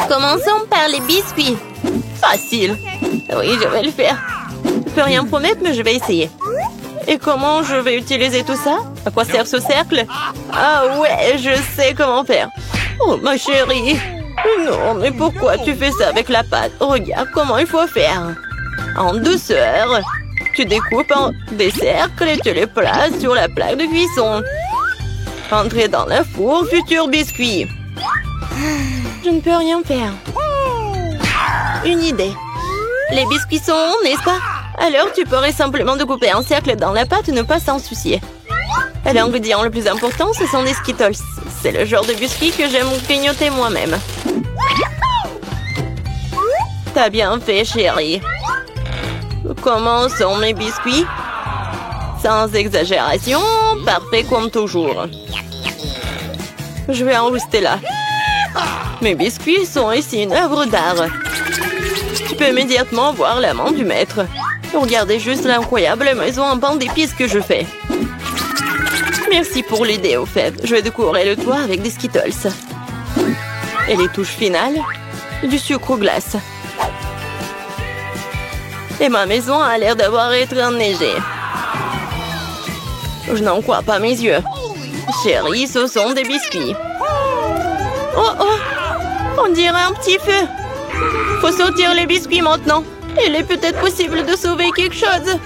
Commençons par les biscuits. Facile. Oui, je vais le faire. Je peux rien promettre, mais je vais essayer. Et comment je vais utiliser tout ça? À quoi sert ce cercle? Ah ouais, je sais comment faire. Oh, ma chérie. Non, mais pourquoi tu fais ça avec la pâte? Regarde comment il faut faire. En douceur. Tu découpes en des cercles et tu les places sur la plaque de cuisson. Entrez dans le four, futur biscuit. Je ne peux rien faire. Une idée. Les biscuits sont ronds, n'est-ce pas? Alors tu pourrais simplement découper un cercle dans la pâte et ne pas s'en soucier. Et l'ingrédient le plus important, ce sont des Skittles. C'est le genre de biscuits que j'aime grignoter moi-même. T'as bien fait, chérie. Comment sont mes biscuits? Sans exagération, parfait comme toujours. Je vais en rester là. Mes biscuits sont ici une œuvre d'art. Tu peux immédiatement voir la main du maître. Regardez juste l'incroyable maison en pain d'épices que je fais. Merci pour l'idée, au fait. Je vais décorer le toit avec des Skittles. Et les touches finales, du sucre glace. Et ma maison a l'air d'avoir été enneigée. Je n'en crois pas mes yeux. Chérie, ce sont des biscuits. Oh oh! On dirait un petit feu. Faut sortir les biscuits maintenant. Il est peut-être possible de sauver quelque chose.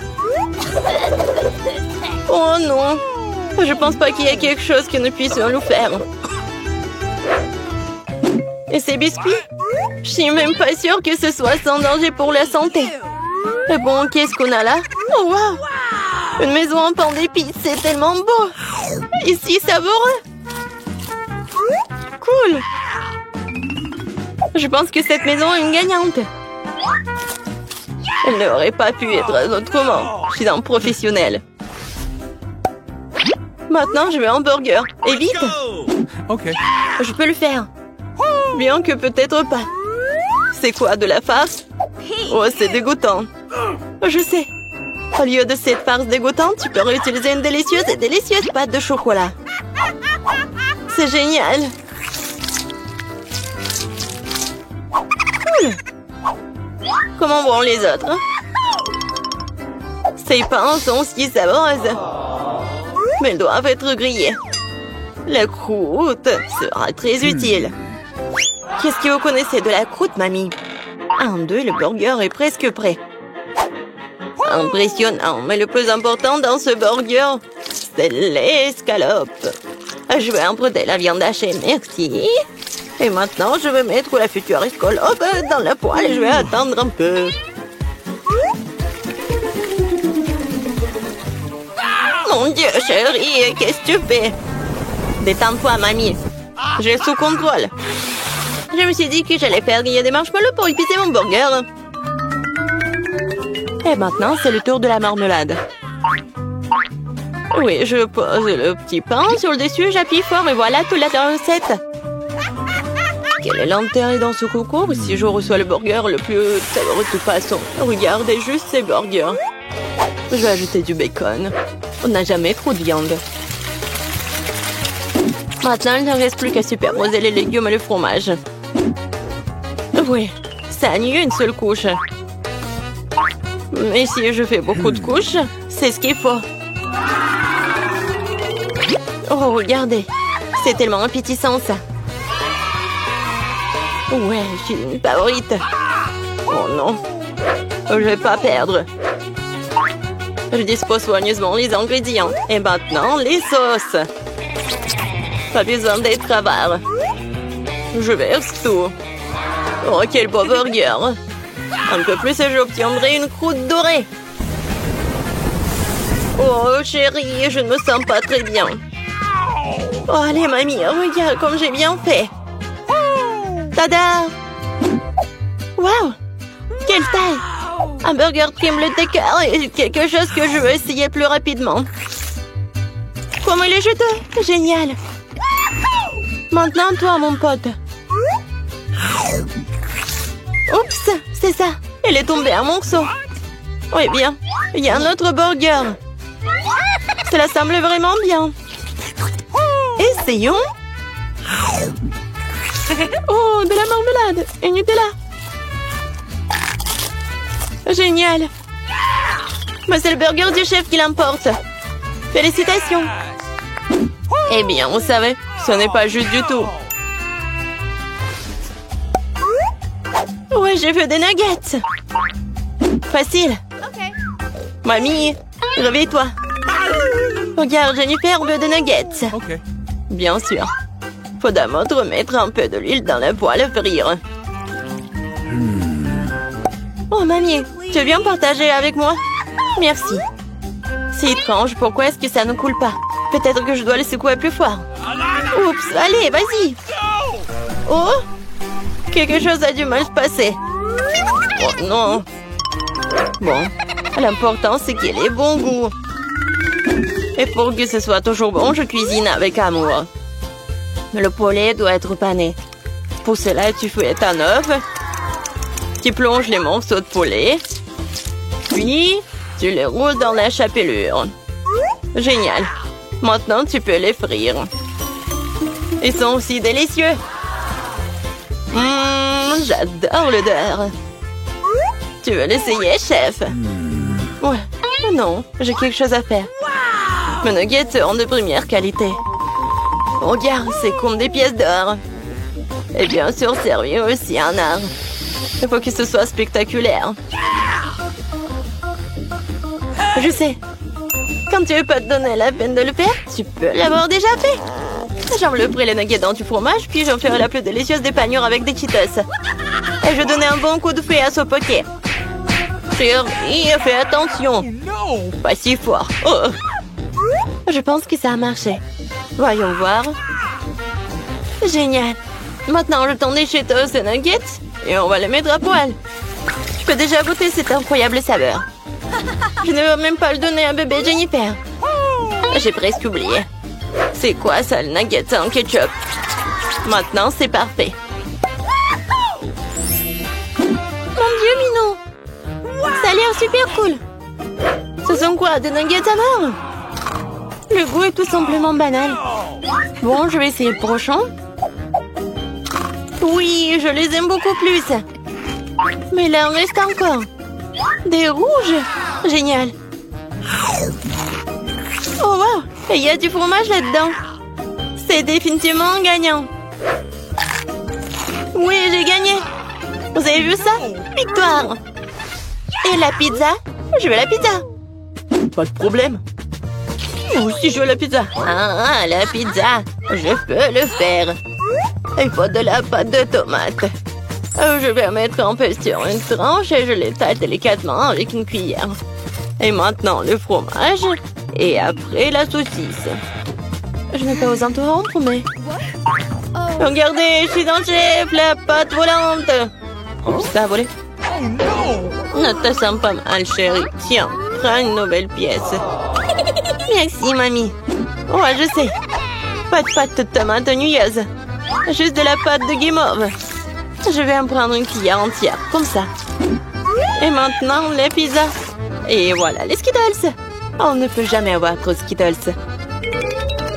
Oh non! Je pense pas qu'il y ait quelque chose que nous puissions nous faire. Et ces biscuits? Je suis même pas sûre que ce soit sans danger pour la santé. Et bon, qu'est-ce qu'on a là? Oh wow! Une maison en pain d'épices, c'est tellement beau! Ici, savoureux! Cool! Je pense que cette maison est une gagnante. Elle n'aurait pas pu être autrement. Je suis un professionnel. Maintenant, je veux un burger. Et vite! Ok. Je peux le faire. Bien que peut-être pas. C'est quoi, de la farce? Oh, c'est dégoûtant. Je sais. Au lieu de cette farce dégoûtante, tu peux réutiliser une délicieuse et délicieuse pâte de chocolat. C'est génial. Cool. Comment vont les autres? Ces pains sont si savoureuses. Mais ils doivent être grillés. La croûte sera très utile. Qu'est-ce que vous connaissez de la croûte, mamie? 1, 2, le burger est presque prêt. Impressionnant, mais le plus important dans ce burger, c'est l'escalope. Je vais emprunter la viande hachée, merci. Et maintenant, je vais mettre la future escalope dans la poêle et je vais attendre un peu. Mon Dieu, chérie, qu'est-ce que tu fais? Détends-toi, mamie. J'ai sous contrôle. Je me suis dit que j'allais faire griller des marshmallows pour épicer mon burger. Et maintenant, c'est le tour de la marmelade. Oui, je pose le petit pain sur le dessus, j'appuie fort et voilà toute la recette. Quel est l'intérêt dans ce concours si je reçois le burger le plus savoureux de toute façon? Regardez juste ces burgers. Je vais ajouter du bacon. On n'a jamais trop de viande. Maintenant, il ne reste plus qu'à superposer les légumes et le fromage. Oui, ça annule une seule couche. Mais si je fais beaucoup de couches, c'est ce qu'il faut. Oh, regardez. C'est tellement appétissant, ça. Ouais, je suis une favorite. Oh non. Je vais pas perdre. Je dispose soigneusement les ingrédients. Et maintenant, les sauces. Pas besoin d'être avare. Je verse tout. Oh, quel beau burger. Un peu plus et j'obtiendrai une croûte dorée. Oh, chérie, je ne me sens pas très bien. Oh, allez, mamie, regarde comme j'ai bien fait. Tada! Waouh! Quelle taille! Un burger crème le décor et quelque chose que je veux essayer plus rapidement. Comment il est juteux! Génial! Maintenant, toi, mon pote. Oups! C'est ça! Il est tombé en morceaux. Oui, bien. Il y a un autre burger. Cela semble vraiment bien. Essayons. Oh, de la marmelade et Nutella. Génial. Mais c'est le burger du chef qui l'importe. Félicitations. Eh bien, vous savez, ce n'est pas juste du tout. Ouais, j'ai fait des nuggets. Facile. Mamie, réveille-toi. Regarde, Jennifer veut des nuggets. Bien sûr. Faut d'abord remettre un peu de l'huile dans le poêle à frire. Oh, mamie, tu veux bien partager avec moi? Merci. C'est étrange, pourquoi est-ce que ça ne coule pas? Peut-être que je dois le secouer plus fort. Oups, allez, vas-y. Oh, quelque chose a dû mal se passer. Oh non. Bon, l'important c'est qu'il ait bon goût. Et pour que ce soit toujours bon, je cuisine avec amour. Le poulet doit être pané. Pour cela, tu fouettes un œuf. Tu plonges les morceaux de poulet. Puis, tu les roules dans la chapelure. Génial. Maintenant, tu peux les frire. Ils sont aussi délicieux. J'adore l'odeur. Tu veux l'essayer, chef? Ouais. Non, j'ai quelque chose à faire. Mes nuggets sont de première qualité. Regarde, c'est comme des pièces d'or. Et bien sûr, servir aussi un art. Il faut que ce soit spectaculaire. Je sais. Quand tu veux pas te donner la peine de le faire, tu peux l'avoir déjà fait. J'envelopperai les nuggets dans du fromage, puis j'en ferai la plus délicieuse des panures avec des Cheetos. Et je donnerai un bon coup de fouet à ce poké. Chérie, fais attention. Pas si fort. Oh. Je pense que ça a marché. Voyons voir. Génial. Maintenant, je tourne les Cheetos et nuggets et on va les mettre à poil. Tu peux déjà goûter cette incroyable saveur. Je ne veux même pas le donner à bébé Jennifer. J'ai presque oublié. C'est quoi ça, le nugget en ketchup? Maintenant, c'est parfait. Mon Dieu, Minou! Ça a l'air super cool. Ce sont quoi, des nuggets à mort? Le goût est tout simplement banal. Bon, je vais essayer le prochain. Oui, je les aime beaucoup plus. Mais il en reste encore. Des rouges. Génial. Oh wow, et il y a du fromage là-dedans. C'est définitivement gagnant. Oui, j'ai gagné. Vous avez vu ça? Victoire. Et la pizza? Je veux la pizza. Pas de problème. Moi aussi, je veux la pizza. Ah, la pizza. Je peux le faire. Il faut de la pâte de tomate. Je vais mettre un peu sur une tranche et je l'étale délicatement avec une cuillère. Et maintenant, le fromage. Et après, la saucisse. Je n'ai pas osé interrompre, mais... Regardez, je suis dans le chef, la pâte volante. Oups, ça a volé. Ne te sens pas mal, chérie. Tiens, prends une nouvelle pièce. Merci, mamie. Ouais, je sais. Pas de pâte de tomate nouilleuse. Juste de la pâte de guimauve. Je vais en prendre une cuillère entière, comme ça. Et maintenant, les pizzas. Et voilà, les Skittles. On ne peut jamais avoir trop de Skittles.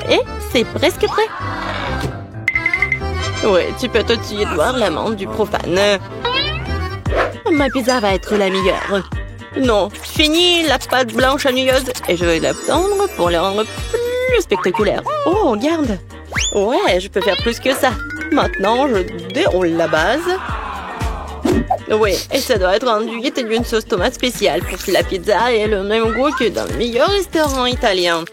Et c'est presque prêt. Oui, tu peux tout de suite voir l'amande du profane. Ma pizza va être la meilleure. Non, fini la pâte blanche nouilleuse et je vais la tendre pour la rendre plus spectaculaire. Oh, regarde. Ouais, je peux faire plus que ça. Maintenant, je déroule la base. Oui, et ça doit être enduit d'une sauce tomate spéciale pour que la pizza ait le même goût que dans le meilleur restaurant italien.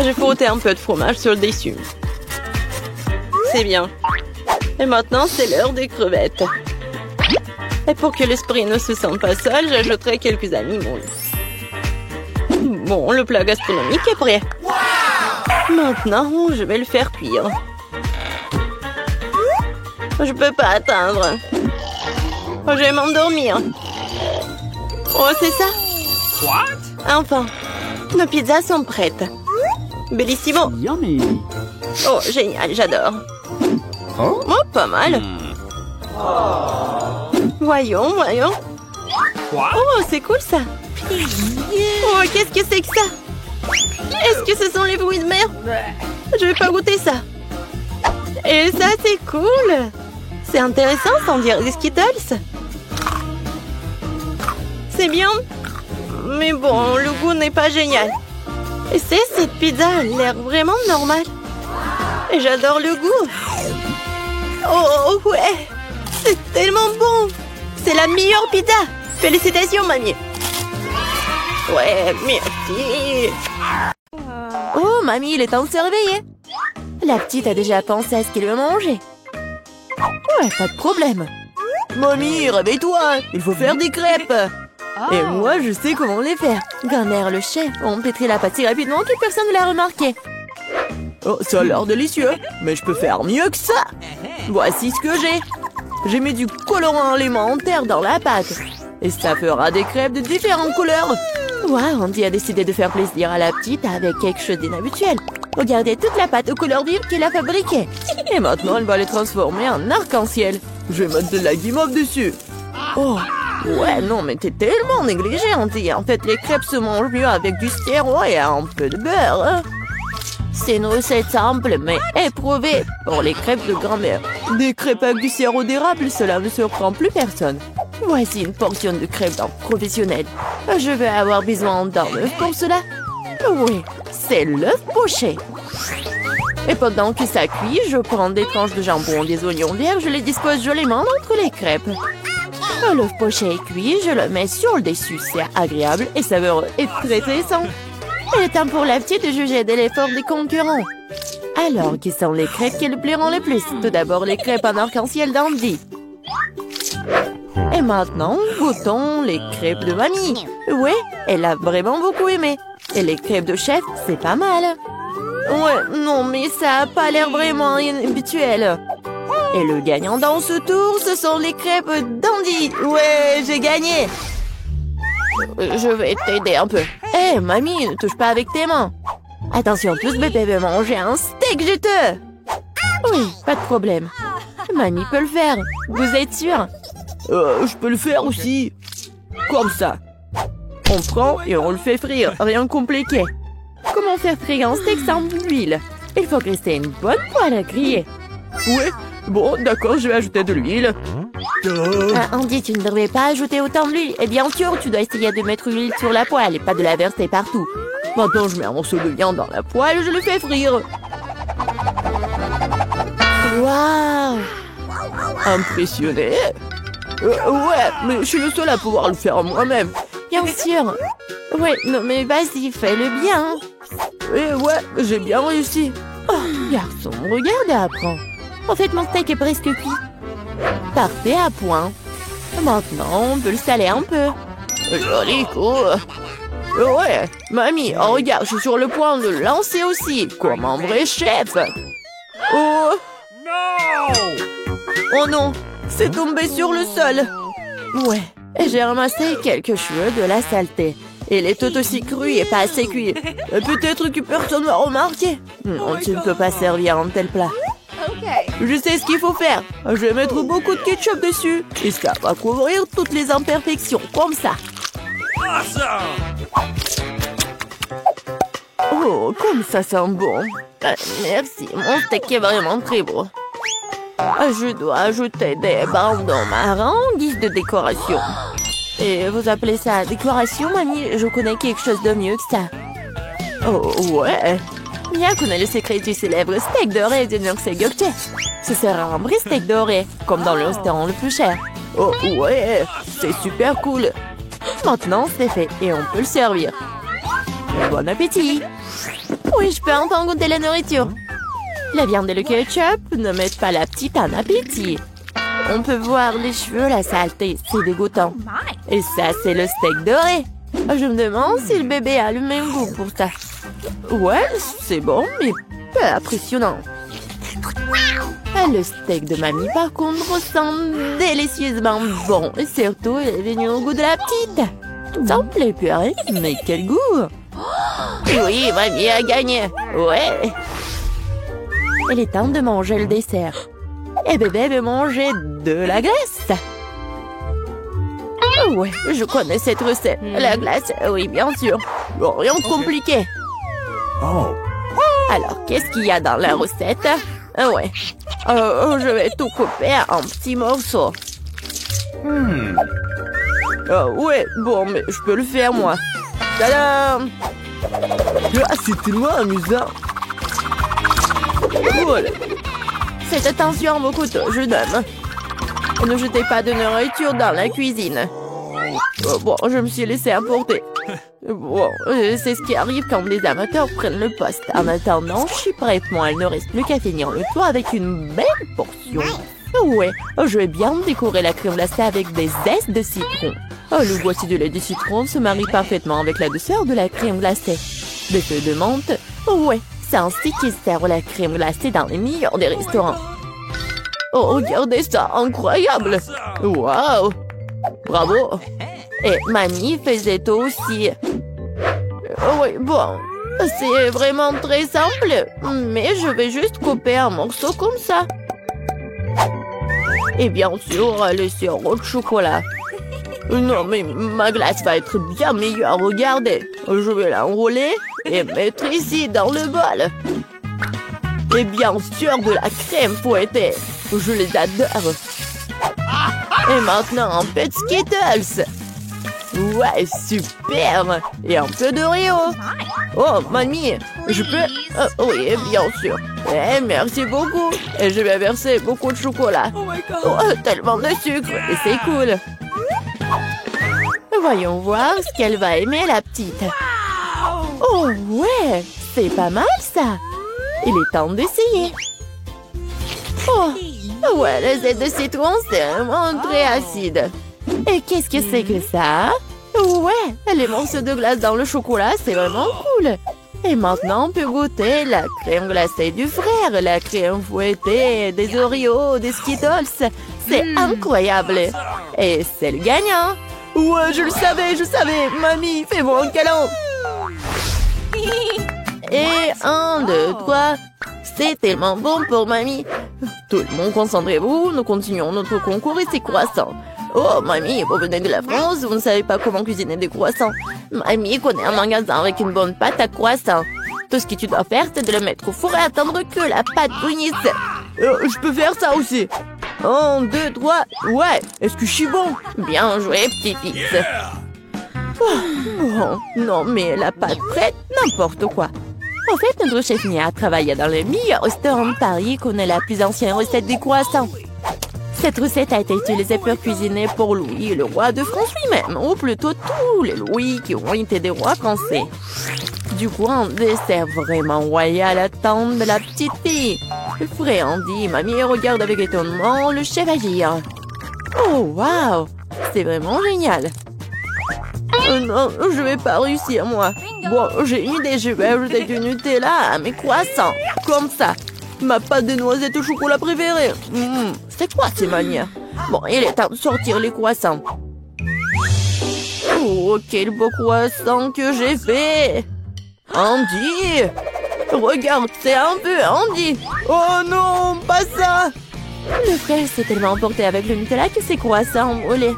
J'ai frotté un peu de fromage sur le dessus. C'est bien. Et maintenant, c'est l'heure des crevettes. Et pour que l'esprit ne se sente pas seul, j'ajouterai quelques aliments. Bon, le plat gastronomique est prêt. Maintenant, je vais le faire cuire. Je peux pas attendre. Je vais m'endormir. Oh, c'est ça? Enfin, nos pizzas sont prêtes. Bellissimo. Oh, génial, j'adore. Oh, pas mal. Voyons, voyons. Oh, c'est cool ça. Oh, qu'est-ce que c'est que ça? Est-ce que ce sont les fruits de mer? Je vais pas goûter ça. Et ça, c'est cool. C'est intéressant, sans dire des Skittles. C'est bien. Mais bon, le goût n'est pas génial. Et cette pizza a l'air vraiment normale. Et j'adore le goût. Oh ouais, c'est tellement bon. C'est la meilleure pizza. Félicitations, mamie. Ouais, merci. Oh, mamie, il est temps de se réveiller. La petite a déjà pensé à ce qu'elle veut manger. Ouais, pas de problème. Mamie, réveille-toi. Il faut faire des crêpes. Et moi, je sais comment les faire. Grand-mère, le chef, ont pétri la pâte si rapidement que personne ne l'a remarqué. Oh, ça a l'air délicieux. Mais je peux faire mieux que ça. Voici ce que j'ai. J'ai mis du colorant alimentaire dans la pâte. Et ça fera des crêpes de différentes couleurs. Waouh, Andy a décidé de faire plaisir à la petite avec quelque chose d'inhabituel. Regardez toute la pâte aux couleurs vives qu'elle a fabriquée. Et maintenant, elle va les transformer en arc-en-ciel. Je vais mettre de la guimauve dessus. Oh, ouais, non, mais t'es tellement négligée, Andy. En fait, les crêpes se mangent mieux avec du sirop et un peu de beurre. Hein? C'est une recette simple, mais éprouvée pour les crêpes de grand-mère. Des crêpes avec du sirop d'érable, cela ne surprend plus personne. Voici une portion de crêpes d'un professionnel. Je vais avoir besoin d'un œuf pour cela. Oui, c'est l'œuf poché. Et pendant que ça cuit, je prends des tranches de jambon, des oignons verts, je les dispose joliment entre les crêpes. L'œuf poché est cuit, je le mets sur le dessus. C'est agréable et savoureux et très sain. Il est temps pour la petite de juger de l'effort des concurrents. Alors, qui sont les crêpes qui le plairont le plus? Tout d'abord, les crêpes en arc-en-ciel d'Andy. Et maintenant, goûtons les crêpes de mamie. Oui, elle a vraiment beaucoup aimé. Et les crêpes de chef, c'est pas mal. Ouais, non, mais ça a pas l'air vraiment habituel. Et le gagnant dans ce tour, ce sont les crêpes d'Andy. Ouais, j'ai gagné. Je vais t'aider un peu. Hé, mamie, ne touche pas avec tes mains. Attention, tous bébé veut manger un steak juteux. Oui, pas de problème. Mamie peut le faire. Vous êtes sûr? Je peux le faire aussi. Comme ça. On prend et on le fait frire. Rien de compliqué. Comment faire frire un steak sans huile? Il faut rester une bonne poêle à griller. Oui, bon, d'accord, je vais ajouter de l'huile. Andy, tu ne devrais pas ajouter autant d'huile. Et bien sûr, tu dois essayer de mettre l'huile sur la poêle et pas de la verser partout. Maintenant, je mets un morceau de viande dans la poêle et je le fais frire. Waouh! Impressionné? Ouais, mais je suis le seul à pouvoir le faire moi-même. Bien sûr. Ouais, non mais vas-y, fais-le bien. Et ouais, j'ai bien réussi. Oh, garçon, regarde et apprends. En fait, mon steak est presque cuit. Parfait à point. Maintenant, on peut le saler un peu. Joli coup. Ouais, mamie, oh, regarde, je suis sur le point de le lancer aussi, comme un vrai chef. Oh non, c'est tombé sur le sol. Ouais, j'ai ramassé quelques cheveux de la saleté. Il est tout aussi cru et pas assez cuit. Peut-être que personne ne va remarquer. Non, tu ne peux pas servir un tel plat. Je sais ce qu'il faut faire. Je vais mettre beaucoup de ketchup dessus. Et ça va couvrir toutes les imperfections, comme ça. Oh, comme ça sent bon. Merci, mon steak est vraiment très beau. Je dois ajouter des bandes marron en guise de décoration. Et vous appelez ça décoration, mamie? Je connais quelque chose de mieux que ça. Oh, ouais. Bien qu'on ait le secret du célèbre steak doré de Nurse-Gökçe. Ce sera un vrai steak doré, comme dans le restaurant le plus cher. Oh, ouais, c'est super cool. Maintenant, c'est fait et on peut le servir. Bon appétit. Oui, je peux enfin goûter la nourriture. La viande et le ketchup ne mettent pas la petite en appétit. On peut voir les cheveux, la saleté, c'est dégoûtant. Et ça, c'est le steak doré. Je me demande si le bébé a le même goût pour ça. Ouais, c'est bon, mais peu impressionnant. Le steak de mamie, par contre, sent délicieusement bon. Et surtout, il est venu au goût de la petite. Ça me plaît, purée, mais quel goût! Oui, mamie a gagné. Ouais. Il est temps de manger le dessert. Et bébé veut manger de la glace. Oh ouais, je connais cette recette. La glace, oui, bien sûr. Bon, rien de compliqué. Alors, qu'est-ce qu'il y a dans la recette? Ouais. Je vais tout couper en petits morceaux. Ouais, bon, mais je peux le faire, moi. Tadam! Ah, c'est tellement amusant. Voilà. Cette attention me coûte, jeune homme. Ne jetez pas de nourriture dans la cuisine. Bon, je me suis laissé emporter. Bon, c'est ce qui arrive quand les amateurs prennent le poste. En attendant, je suis prête, moi. Il ne reste plus qu'à finir le tour avec une belle portion. Ouais, je vais bien décorer la crème glacée avec des zestes de citron. Le boîtier de lait de citron se marie parfaitement avec la douceur de la crème glacée. Des feuilles de menthe. Ouais, c'est ainsi qu'ils servent la crème glacée dans les meilleurs des restaurants. Oh, regardez ça, incroyable! Waouh! Bravo! Et mamie faisait aussi. Oui, bon, c'est vraiment très simple, mais je vais juste couper un morceau comme ça. Et bien sûr, le sirop de chocolat. Non, mais ma glace va être bien meilleure, regardez. Je vais l'enrouler et mettre ici dans le bol. Et bien sûr, de la crème fouettée. Je les adore. Et maintenant, un peu de Skittles. Ouais, super. Et un peu d'Oreo. Oh, mamie, je peux... oui, bien sûr. Merci beaucoup. Et je vais verser beaucoup de chocolat. Oh, tellement de sucre. Et c'est cool. Voyons voir ce qu'elle va aimer, la petite. Oh, ouais, c'est pas mal, ça. Il est temps d'essayer. Oh, ouais, le zeste de citron, c'est vraiment très acide. Et qu'est-ce que c'est que ça? Ouais, les morceaux de glace dans le chocolat, c'est vraiment cool. Et maintenant, on peut goûter la crème glacée du frère, la crème fouettée, des Oreos, des Skittles. C'est incroyable. Et c'est le gagnant. Ouais, je le savais. Mamie, fais-moi un câlin. Et 1, 2, 3. C'est tellement bon pour mamie. Tout le monde, concentrez-vous. Nous continuons notre concours et c'est croissants. Oh, mamie, vous venez de la France, vous ne savez pas comment cuisiner des croissants. Mamie connaît un magasin avec une bonne pâte à croissants. Tout ce que tu dois faire, c'est de le mettre au four et attendre que la pâte brunisse. Je peux faire ça aussi. 1, 2, 3. Ouais, est-ce que je suis bon? Bien joué, petit-fils. Oh, bon, non, mais la pâte prête, n'importe quoi. En fait, notre chef Mia travaille dans le meilleur restaurant de Paris et connaît la plus ancienne recette des croissants. Cette recette a été utilisée pour cuisiner pour Louis, le roi de France lui-même, ou plutôt tous les Louis qui ont été des rois français. Du coup, un dessert vraiment royal attend de la petite fille. Frais Andy, mamie regarde avec étonnement le chef agir. Oh, waouh! C'est vraiment génial. Non, je vais pas réussir, moi. Bon, j'ai une idée, je vais ajouter du Nutella à mes croissants. Comme ça. Ma pâte de noisettes au chocolat préférée. C'est quoi ces manières? Bon, il est temps de sortir les croissants. Oh, quel beau croissant que j'ai fait! Andy! Regarde, c'est un peu Andy! Oh non, pas ça! Le frère s'est tellement emporté avec le Nutella que ses croissants ont brûlé.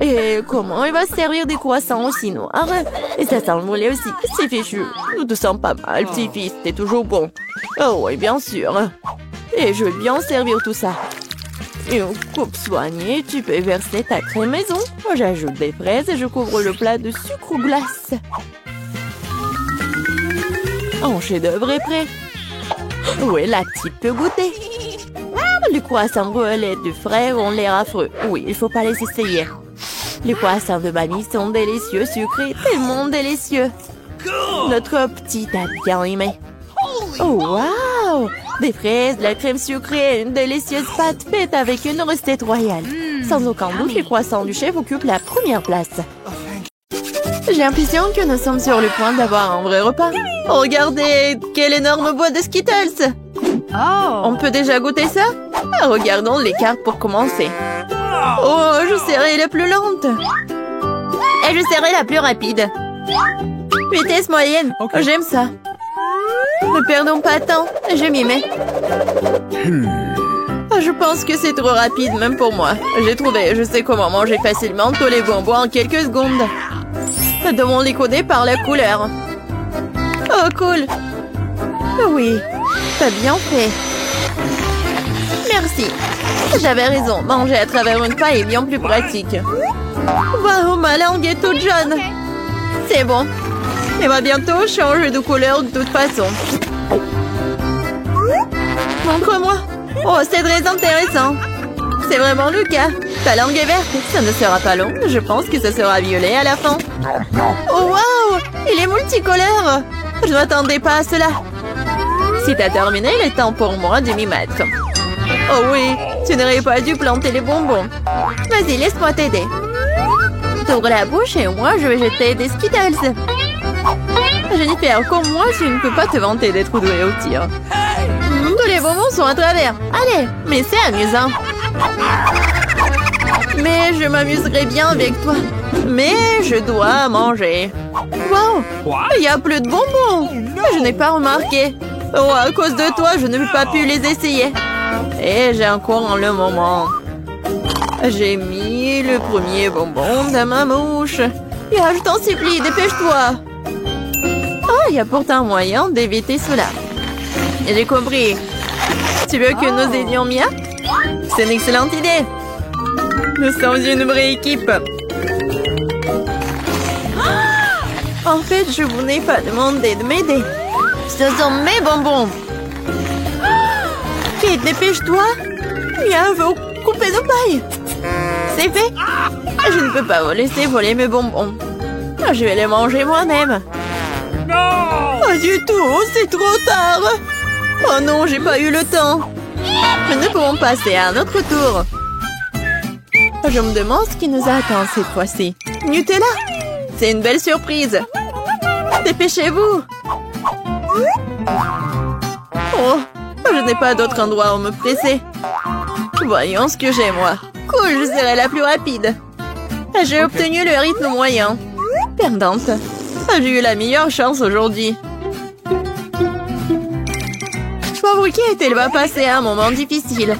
Et comment il va se servir des croissants aussi noirs? Et ça sent le brûlé aussi. C'est fichu. Nous te sens pas mal, petit-fils. T'es toujours bon. Oh oui, bien sûr. Et je vais bien servir tout ça. Une coupe soignée, tu peux verser ta crème maison. Moi, j'ajoute des fraises et je couvre le plat de sucre ou glace. Un chef-d'œuvre est prêt. Oui, la petite peut goûter. Les croissants brûlés du frère ont l'air affreux. Oui, il faut pas les essayer. Les croissants de mamie sont délicieux, sucrés, tellement délicieux. Notre petite a bien aimé. Oh, waouh! Des fraises, de la crème sucrée, une délicieuse pâte faite avec une recette royale. Sans aucun doute, les croissants du chef occupent la première place. J'ai l'impression que nous sommes sur le point d'avoir un vrai repas. Regardez, quelle énorme boîte de Skittles! On peut déjà goûter ça? Regardons les cartes pour commencer. Oh, je serai la plus lente. Et je serai la plus rapide. Vitesse moyenne. J'aime ça. Ne perdons pas de temps. Je m'y mets. Je pense que c'est trop rapide, même pour moi. J'ai trouvé, je sais comment manger facilement tous les bonbons en quelques secondes. Nous devons les coder par la couleur. Oh, cool. Oui, t'as bien fait. Merci. J'avais raison, manger à travers une paille est bien plus pratique. Waouh, ma langue est toute jaune. C'est bon. Elle va bientôt changer de couleur de toute façon. Montre-moi. Oh, c'est très intéressant. C'est vraiment le cas. Ta langue est verte. Ça ne sera pas long. Je pense que ça sera violet à la fin. Oh, waouh! Il est multicolore. Je ne m'attendais pas à cela. Si t'as terminé, il est temps pour moi de m'y mettre. Oh oui, tu n'aurais pas dû planter les bonbons. Vas-y, laisse-moi t'aider. T'ouvres la bouche et moi, je vais jeter des Skittles. Jennifer, comme moi, tu ne peux pas te vanter d'être douée au tir. Tous les bonbons sont à travers. Allez, mais c'est amusant. Mais je m'amuserai bien avec toi. Mais je dois manger. Wow, il n'y a plus de bonbons. Je n'ai pas remarqué. Oh, à cause de toi, je n'ai pas pu les essayer. Et j'ai encore le moment. J'ai mis le premier bonbon dans ma bouche. Et je t'en supplie, dépêche-toi. Oh, il y a pourtant moyen d'éviter cela. J'ai compris. Tu veux que nous aidions Mia? C'est une excellente idée. Nous sommes une vraie équipe. En fait, je vous n'ai pas demandé de m'aider. Ce sont mes bonbons. Kate, dépêche-toi. Mia veut couper nos pailles. C'est fait. Je ne peux pas vous laisser voler mes bonbons. Je vais les manger moi-même. Pas du tout, c'est trop tard. Oh non, j'ai pas eu le temps. Mais nous pouvons passer à un autre tour. Je me demande ce qui nous attend cette fois-ci. Nutella, c'est une belle surprise. Dépêchez-vous. Oh, je n'ai pas d'autre endroit où me presser. Voyons ce que j'ai, moi. Cool, je serai la plus rapide. J'ai obtenu le rythme moyen. Perdante. J'ai eu la meilleure chance aujourd'hui. Pauvre Kate, elle va passer un moment difficile.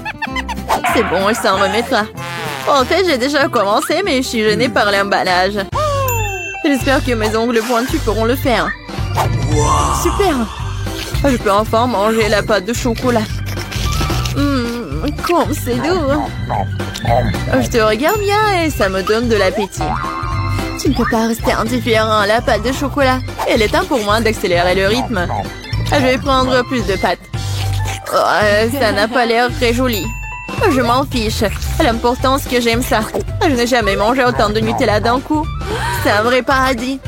C'est bon, elle s'en remettra. En fait, j'ai déjà commencé, mais je suis gênée par l'emballage. J'espère que mes ongles pointus pourront le faire. Super! Je peux enfin manger la pâte de chocolat. Comme c'est doux. Je te regarde bien et ça me donne de l'appétit. Tu ne peux pas rester indifférent à la pâte de chocolat. Il est temps pour moi d'accélérer le rythme. Je vais prendre plus de pâtes. Oh, ça n'a pas l'air très joli. Je m'en fiche. L'important, c'est que j'aime ça. Je n'ai jamais mangé autant de Nutella d'un coup. C'est un vrai paradis.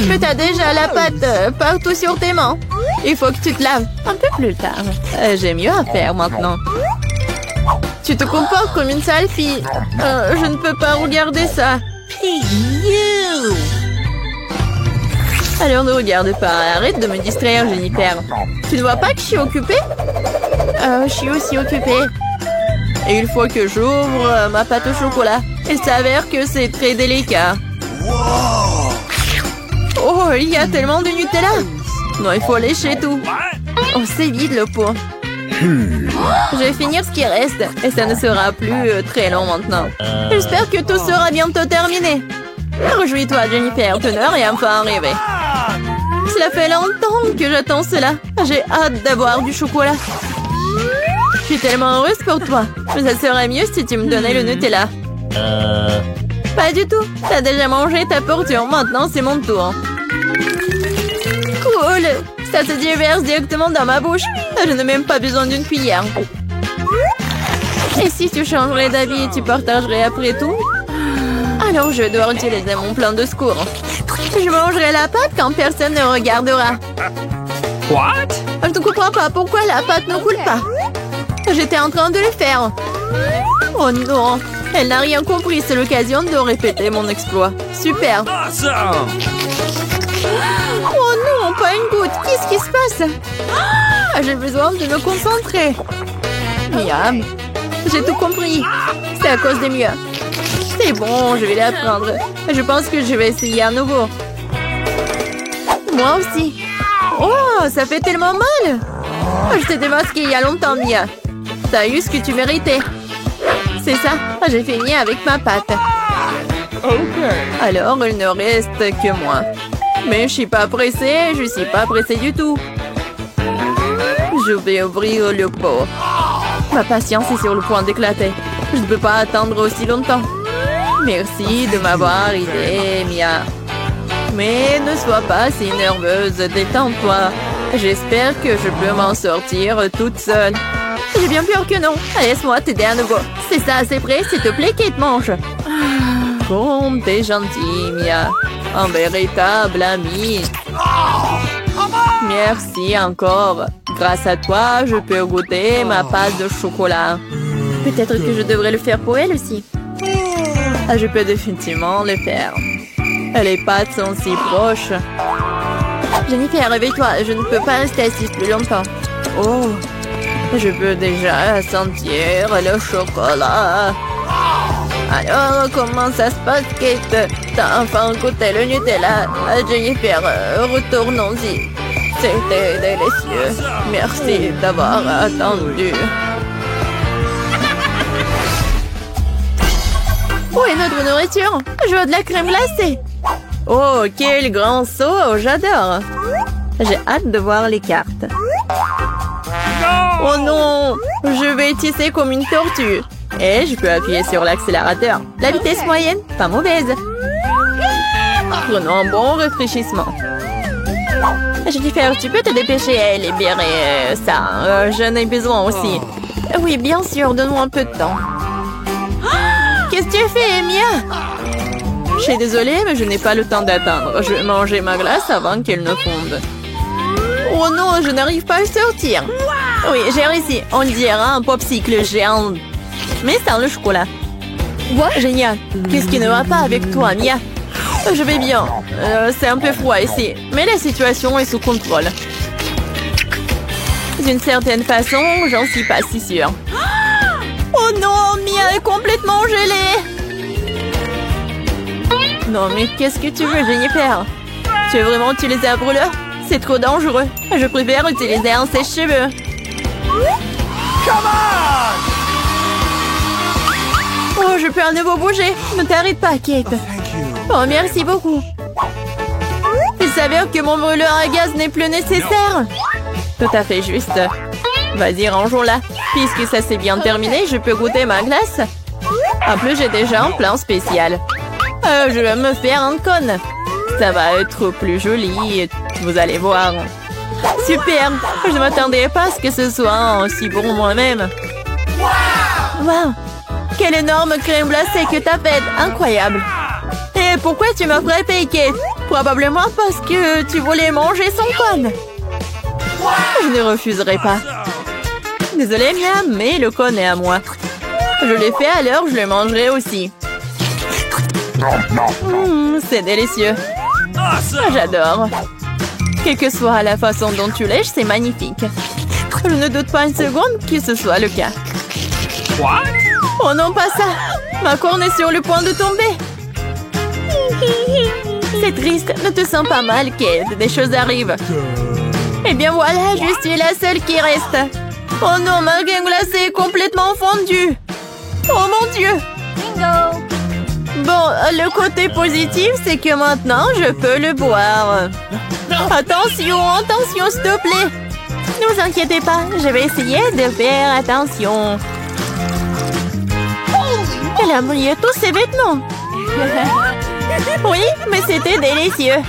Mais t'as déjà la pâte partout sur tes mains. Il faut que tu te laves un peu plus tard. J'ai mieux à faire maintenant. Tu te comportes comme une sale fille. Je ne peux pas regarder ça. Alors ne regarde pas. Arrête de me distraire, Jennifer. Tu ne vois pas que je suis occupée? Je suis aussi occupée. Et une fois que j'ouvre ma pâte au chocolat, il s'avère que c'est très délicat. Oh, il y a tellement de Nutella. Non, il faut lécher tout. Oh, c'est vide le pot. Je vais finir ce qui reste. Et ça ne sera plus très long maintenant. J'espère que tout sera bientôt terminé. Réjouis-toi, Jennifer. Ton heure est enfin arrivée. Cela fait longtemps que j'attends cela. J'ai hâte d'avoir du chocolat. Je suis tellement heureuse pour toi. Mais ça serait mieux si tu me donnais le Nutella. Pas du tout. T'as déjà mangé ta portion. Maintenant, c'est mon tour. Cool. Ça se déverse directement dans ma bouche. Je n'ai même pas besoin d'une cuillère. Et si tu changerais d'avis, tu partagerais après tout? Alors, je dois utiliser mon plan de secours. Je mangerai la pâte quand personne ne regardera. What? Je ne comprends pas pourquoi la pâte ne coule pas. J'étais en train de le faire. Oh non, elle n'a rien compris. C'est l'occasion de répéter mon exploit. Super. Awesome! Oh non, pas une goutte. Qu'est-ce qui se passe? J'ai besoin de me concentrer. Miam. J'ai tout compris. C'est à cause des miens. C'est bon, je vais l'apprendre. Je pense que je vais essayer à nouveau. Moi aussi. Oh, ça fait tellement mal. Je t'ai démasqué il y a longtemps, Mia. T'as eu ce que tu méritais. C'est ça, j'ai fini avec ma pâte. Alors, il ne reste que moi. Mais je suis pas pressée, je suis pas pressée du tout. Je vais ouvrir le pot. Ma patience est sur le point d'éclater. Je ne peux pas attendre aussi longtemps. Merci de m'avoir aidé, Mia. Mais ne sois pas si nerveuse, détends-toi. J'espère que je peux m'en sortir toute seule. J'ai bien peur que non. Laisse-moi t'aider à nouveau. C'est ça, c'est prêt, s'il te plaît, Kate, mange. Comme t'es gentille, Mia. Un véritable ami. Merci encore. Grâce à toi, je peux goûter ma pâte de chocolat. Peut-être que je devrais le faire pour elle aussi. Ah, je peux définitivement le faire. Les pâtes sont si proches. Jennifer, réveille-toi. Je ne peux pas rester assise plus longtemps. Oh, je peux déjà sentir le chocolat. Alors, comment ça se passe, Kate? T'as enfin goûté le Nutella. Jennifer, retournons-y. C'était délicieux. Merci d'avoir attendu. Où est notre nourriture? Je veux de la crème glacée. Oh, quel grand saut! J'adore. J'ai hâte de voir les cartes. Oh non! Je vais tisser comme une tortue. Et je peux appuyer sur l'accélérateur. La vitesse moyenne, pas mauvaise. Prenons un bon rafraîchissement. Jennifer, tu peux te dépêcher à libérer ça. J'en ai besoin aussi. Oui, bien sûr, donne-moi un peu de temps. Qu'est-ce que tu fais, Mia? Je suis désolée, mais je n'ai pas le temps d'attendre. Je vais manger ma glace avant qu'elle ne fonde. Oh non, je n'arrive pas à sortir. Oui, j'ai réussi. On dirait un popsicle géant. Mais sans le chocolat. Wow, génial. Qu'est-ce qui ne va pas avec toi, Mia? Je vais bien. C'est un peu froid ici. Mais la situation est sous contrôle. D'une certaine façon, j'en suis pas si sûre. Oh non, Mia est complètement gelée. Non, mais qu'est-ce que tu veux, Jennifer? Tu veux vraiment utiliser un brûleur? C'est trop dangereux. Je préfère utiliser un sèche-cheveux. Oh, je peux à nouveau bouger. Ne t'arrête pas, Kate. Oh, merci beaucoup. Il s'avère que mon brûleur à gaz n'est plus nécessaire. Tout à fait juste. Vas-y, rangeons-la. Puisque ça s'est bien terminé, je peux goûter ma glace. En plus, j'ai déjà un plan spécial. Je vais me faire un cône. Ça va être plus joli. Vous allez voir. Super. Je ne m'attendais pas à ce que ce soit aussi bon moi-même. Wow. Quelle énorme crème glacée que t'as faite. Incroyable. Et pourquoi tu m'as frappé, Kate? Probablement parce que tu voulais manger son cône. Je ne refuserai pas. Désolée, Mia, mais le cône est à moi. Je l'ai fait alors, je le mangerai aussi. C'est délicieux. J'adore. Quelle que soit la façon dont tu lèches, c'est magnifique. Je ne doute pas une seconde que ce soit le cas. Oh non, pas ça. Ma corne est sur le point de tomber. C'est triste. Ne te sens pas mal, Kate. Des choses arrivent. Eh bien voilà, je suis la seule qui reste. Oh non, ma crème glacée est complètement fondue. Oh mon Dieu. Bingo. Bon, le côté positif, c'est que maintenant, je peux le boire. Attention, attention, s'il te plaît. Ne vous inquiétez pas, je vais essayer de faire attention. Elle a brillé tous ses vêtements. Oui, mais c'était délicieux.